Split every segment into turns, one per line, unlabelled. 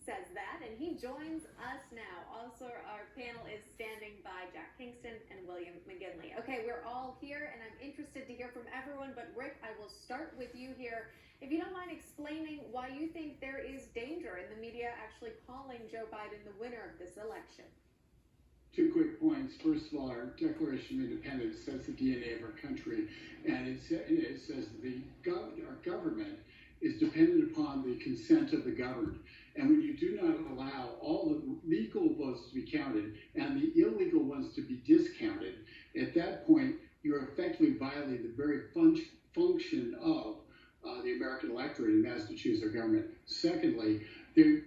says that, and he joins us now. Also, our panel is standing by Jack Kingston and William McGinley. Okay, we're all here, and I'm interested to hear from everyone, but Rick, I will start with you here. If you don't mind explaining why you think there is danger in the media actually calling Joe Biden the winner of this election.
Two quick points. First of all, our Declaration of Independence says the DNA of our country, and it says our government is dependent upon the consent of the governed. And when you do not allow all the legal votes to be counted and the illegal ones to be discounted, at that point, you're effectively violating the very function of the American electorate, and that's to choose their government. Secondly, the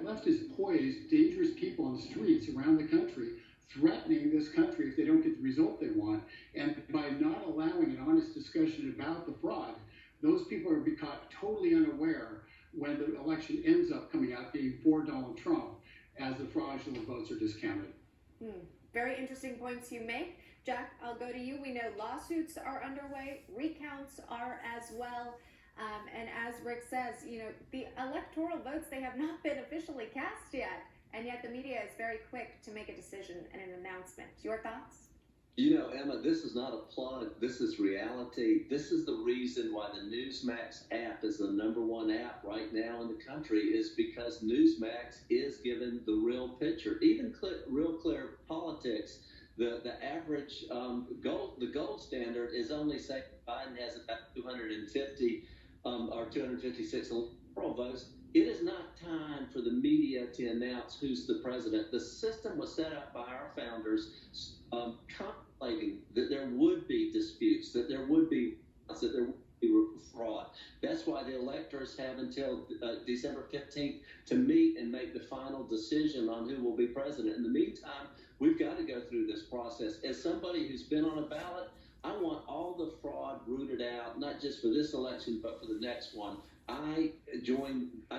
left is poised, dangerous people on the streets around the country, threatening this country if they don't get the result they want. And by not allowing an honest discussion about the fraud, those people are caught totally unaware when the election ends up coming out being for Donald Trump as the fraudulent votes are discounted.
Very interesting points you make. Jack, I'll go to you. We know lawsuits are underway, recounts are as well. And as Rick says, the electoral votes, they have not been officially cast yet. And yet the media is very quick to make a decision and an announcement. Your thoughts?
Emma, this is not a plug. This is reality. This is the reason why the Newsmax app is the #1 app right now in the country, is because Newsmax is giving the real picture. Even Real Clear Politics, the average the gold standard is only saying Biden has about 250 or 256 electoral votes. It is not time for the media to announce who's the president. The system was set up by our founders, contemplating that there would be disputes, that there would be fraud. That's why the electors have until December 15th to meet and make the final decision on who will be president. In the meantime, we've got to go through this process. As somebody who's been on a ballot, I want all the fraud rooted out, not just for this election, but for the next one. I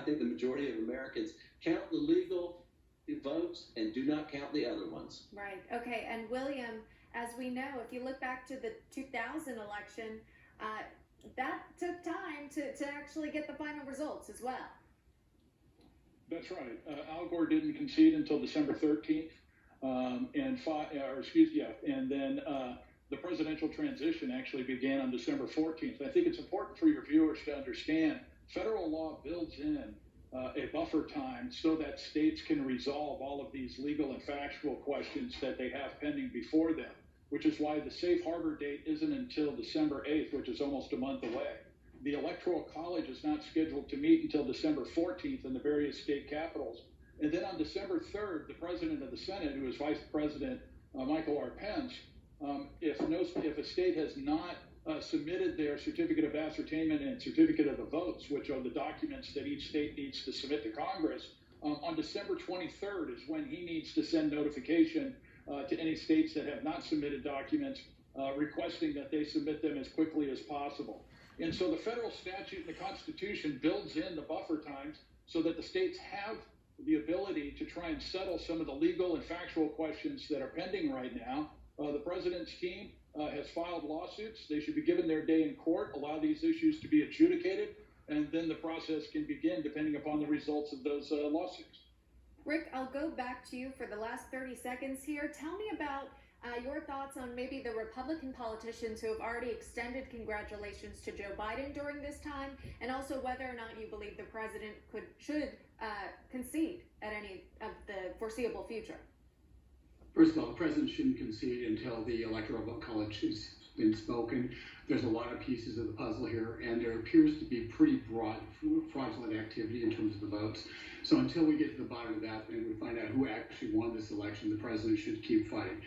think the majority of Americans count the legal votes and do not count the other ones.
Right. Okay. And William, as we know, if you look back to the 2000 election, that took time to actually get the final results as well.
That's right. Al Gore didn't concede until December 13th, and then the presidential transition actually began on December 14th. I think it's important for your viewers to understand federal law builds in a buffer time so that states can resolve all of these legal and factual questions that they have pending before them, which is why the safe harbor date isn't until December 8th, which is almost a month away. The Electoral College is not scheduled to meet until December 14th in the various state capitals. And then on December 3rd, the president of the Senate, who is Vice President Michael R. Pence, if a state has not submitted their certificate of ascertainment and certificate of the votes, which are the documents that each state needs to submit to Congress, on December 23rd is when he needs to send notification to any states that have not submitted documents, requesting that they submit them as quickly as possible. And so the federal statute and the Constitution builds in the buffer times so that the states have the ability to try and settle some of the legal and factual questions that are pending right now. The president's team has filed lawsuits. They should be given their day in court, allow these issues to be adjudicated, and then the process can begin depending upon the results of those lawsuits.
Rick, I'll go back to you for the last 30 seconds here. Tell me about your thoughts on maybe the Republican politicians who have already extended congratulations to Joe Biden during this time, and also whether or not you believe the president should concede at any of the foreseeable future.
First of all, the president shouldn't concede until the Electoral College has been spoken. There's a lot of pieces of the puzzle here, and there appears to be pretty broad fraudulent activity in terms of the votes. So until we get to the bottom of that and we find out who actually won this election, the president should keep fighting.